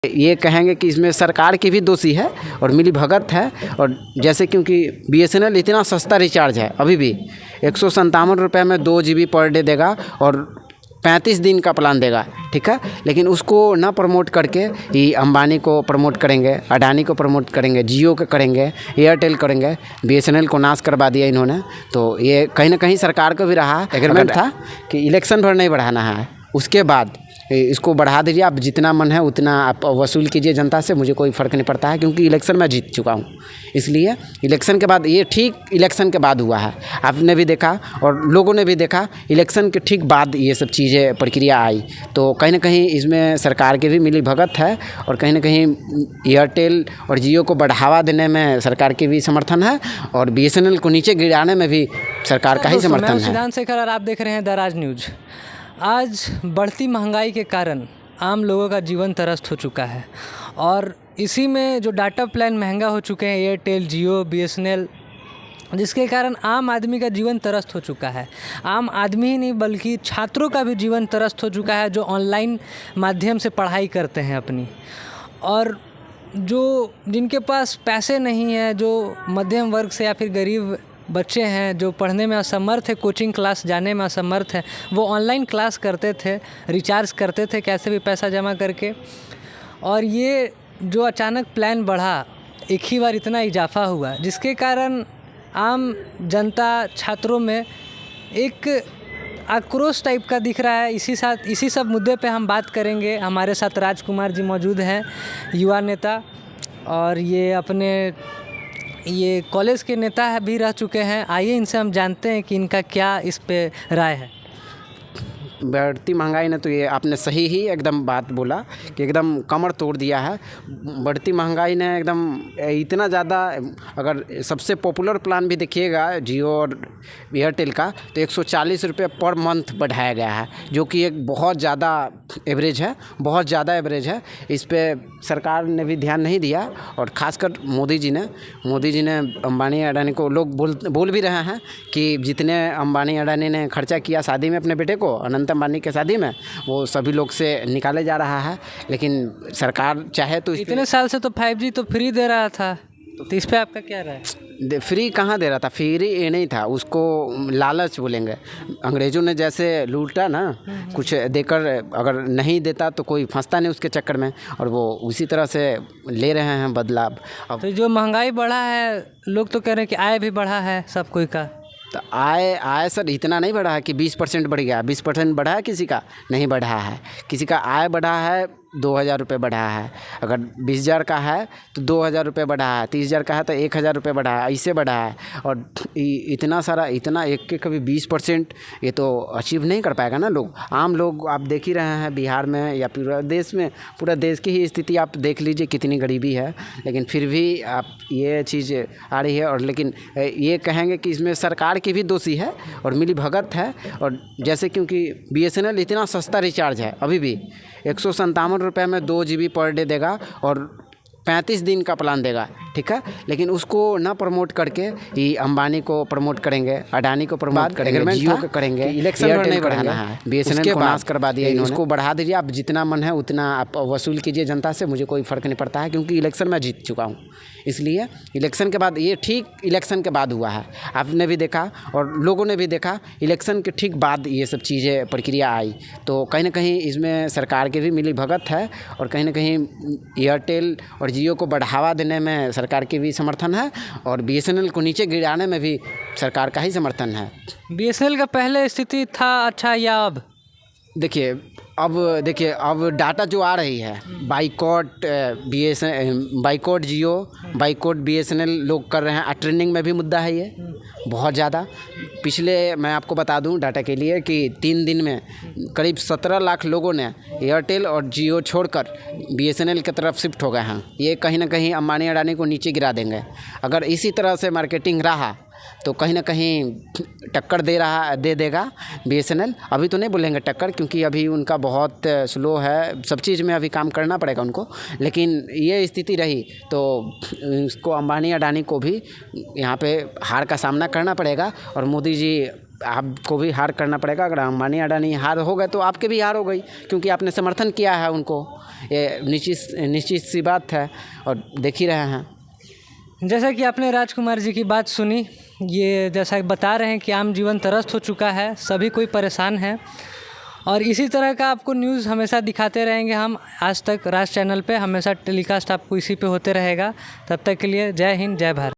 ये कहेंगे कि इसमें सरकार की भी दोषी है और मिली भगत है। और जैसे क्योंकि बीएसएनएल इतना सस्ता रिचार्ज है, अभी भी 157 रुपये में 2 GB पर डे देगा और 35 दिन का प्लान देगा, ठीक है। लेकिन उसको ना प्रमोट करके ये अंबानी को प्रमोट करेंगे, अडानी को प्रमोट करेंगे, जियो को करेंगे, एयरटेल करेंगे। बीएसएनएल को नाश करवा दिया इन्होंने। तो ये कहीं ना कहीं सरकार को भी रहा एग्रीमेंट था कि इलेक्शन भर नहीं बढ़ाना है, उसके बाद इसको बढ़ा दीजिए, आप जितना मन है उतना आप वसूल कीजिए जनता से, मुझे कोई फ़र्क नहीं पड़ता है क्योंकि इलेक्शन मैं जीत चुका हूँ। इसलिए इलेक्शन के बाद, ये ठीक इलेक्शन के बाद हुआ है, आपने भी देखा और लोगों ने भी देखा, इलेक्शन के ठीक बाद ये सब चीज़ें प्रक्रिया आई। तो कहीं ना कहीं इसमें सरकार की भी मिली भगत है और कहीं ना कहीं एयरटेल और जियो को बढ़ावा देने में सरकार की भी समर्थन है और बीएसएनएल को नीचे गिराने में भी सरकार का ही समर्थन है। सिद्धांत शेखर और आप देख रहे हैं द राज न्यूज़। आज बढ़ती महंगाई के कारण आम लोगों का जीवन त्रस्त हो चुका है और इसी में जो डाटा प्लान महंगा हो चुके हैं, एयरटेल, जियो, बीएसएनएल, जिसके कारण आम आदमी का जीवन त्रस्त हो चुका है। आम आदमी ही नहीं बल्कि छात्रों का भी जीवन त्रस्त हो चुका है जो ऑनलाइन माध्यम से पढ़ाई करते हैं अपनी। और जो जिनके पास पैसे नहीं हैं, जो मध्यम वर्ग से या फिर गरीब बच्चे हैं, जो पढ़ने में असमर्थ है, कोचिंग क्लास जाने में असमर्थ है, वो ऑनलाइन क्लास करते थे, रिचार्ज करते थे कैसे भी पैसा जमा करके। और ये जो अचानक प्लान बढ़ा, एक ही बार इतना इजाफा हुआ, जिसके कारण आम जनता, छात्रों में एक आक्रोश टाइप का दिख रहा है। इसी सब मुद्दे पे हम बात करेंगे। हमारे साथ राजकुमार जी मौजूद हैं, युवा नेता, और ये कॉलेज के नेता भी रह चुके हैं। आइए इनसे हम जानते हैं कि इनका क्या इस पे राय है। बढ़ती महंगाई ने, तो ये आपने सही ही एकदम बात बोला कि एकदम कमर तोड़ दिया है। बढ़ती महंगाई ने एकदम इतना ज़्यादा, अगर सबसे पॉपुलर प्लान भी देखिएगा जियो और एयरटेल का, तो 140 रुपये पर मंथ बढ़ाया गया है, जो कि एक बहुत ज़्यादा एवरेज है, बहुत ज़्यादा एवरेज है। इस पर सरकार ने भी ध्यान नहीं दिया और ख़ासकर मोदी जी ने अंबानी अडानी को, लोग बोल भी रहे हैं कि जितने अंबानी अडानी ने खर्चा किया शादी में अपने बेटे को, अनंत अंबानी के शादी में, वो सभी लोग से निकाले जा रहा है। लेकिन सरकार चाहे तो इतने साल से तो 5G तो फ्री दे रहा था, तो इस पे आपका क्या राय है? फ्री कहाँ दे रहा था, फ्री ये नहीं था, उसको लालच बोलेंगे। अंग्रेज़ों ने जैसे लूटा ना, कुछ देकर अगर नहीं देता तो कोई फंसता नहीं उसके चक्कर में, और वो उसी तरह से ले रहे हैं बदलाव। अब तो जो महंगाई बढ़ा है, लोग तो कह रहे हैं कि आय भी बढ़ा है सब कोई का। तो आय सर इतना नहीं बढ़ा है कि 20% बढ़ गया। 20% बढ़ा है किसी का? नहीं बढ़ा है। किसी का आय बढ़ा है 2000 रुपये बढ़ा है। अगर 20,000 का है तो 2000 रुपये बढ़ा है, 30,000 का है तो 1000 रुपये बढ़ा है, ऐसे बढ़ा है। और इतना सारा, इतना एक के कभी 20% ये तो अचीव नहीं कर पाएगा ना लोग, आम लोग। आप देख ही रहे हैं बिहार में या पूरा देश में, पूरा देश की ही स्थिति आप देख लीजिए कितनी गरीबी है। लेकिन फिर भी आप ये चीज़ आ रही है। और लेकिन ये कहेंगे कि इसमें सरकार की भी दोषी है और मिली भगत है। और जैसे क्योंकि बीएसएनएल इतना सस्ता रिचार्ज है, अभी भी 157 रुपये में 2 GB पर डे देगा और 35 दिन का प्लान देगा, ठीक है। लेकिन उसको ना प्रमोट करके ये अंबानी को प्रमोट करेंगे, अडानी को प्रमोट करेंगे, जियो को करेंगे, इलेक्शन भर नहीं बढ़ाना है, बीएसएनएल को नाश करवा दिया इन्होंने। उसको बढ़ा दीजिए, आप जितना मन है उतना आप वसूल कीजिए जनता से, मुझे कोई फ़र्क नहीं पड़ता है क्योंकि इलेक्शन मैं जीत चुका हूँ। इसलिए इलेक्शन के बाद, ये ठीक इलेक्शन के बाद हुआ है, आपने भी देखा और लोगों ने भी देखा, इलेक्शन के ठीक बाद ये सब चीज़ें प्रक्रिया आई। तो कहीं ना कहीं इसमें सरकार की भी मिली भगत है और कहीं ना कहीं एयरटेल और जियो को बढ़ावा देने में सरकार की भी समर्थन है और बीएसएनएल को नीचे गिराने में भी सरकार का ही समर्थन है। बीएसएनएल का पहले स्थिति था अच्छा या अब? देखिए अब डाटा जो आ रही है, बाइकॉट जियो, बाइकॉट बीएसएनएल लोग कर रहे हैं। ट्रेंडिंग में भी मुद्दा है ये बहुत ज़्यादा। पिछले, मैं आपको बता दूं डाटा के लिए कि 3 दिन में करीब 17 लाख लोगों ने एयरटेल और जियो छोड़कर बीएसएनएल की तरफ शिफ्ट हो गए हैं। ये कहीं ना कहीं अंबानी अडानी को नीचे गिरा देंगे। अगर इसी तरह से मार्केटिंग रहा तो कहीं ना कहीं टक्कर दे देगा बीएसएनएल। अभी तो नहीं बोलेंगे टक्कर क्योंकि अभी उनका बहुत स्लो है, सब चीज़ में अभी काम करना पड़ेगा उनको। लेकिन ये स्थिति रही तो इसको अंबानी अडानी को भी यहाँ पे हार का सामना करना पड़ेगा और मोदी जी आपको भी हार करना पड़ेगा। अगर अंबानी अडानी हार हो गए तो आपके भी हार हो गई, क्योंकि आपने समर्थन किया है उनको। ये निश्चित सी बात है और देख ही रहे हैं। जैसा कि आपने राजकुमार जी की बात सुनी, ये जैसा बता रहे हैं कि आम जीवन त्रस्त हो चुका है, सभी कोई परेशान है और इसी तरह का आपको न्यूज़ हमेशा दिखाते रहेंगे हम। आज तक राज चैनल पे हमेशा टेलीकास्ट आपको इसी पे होते रहेगा। तब तक के लिए जय हिंद, जय भारत।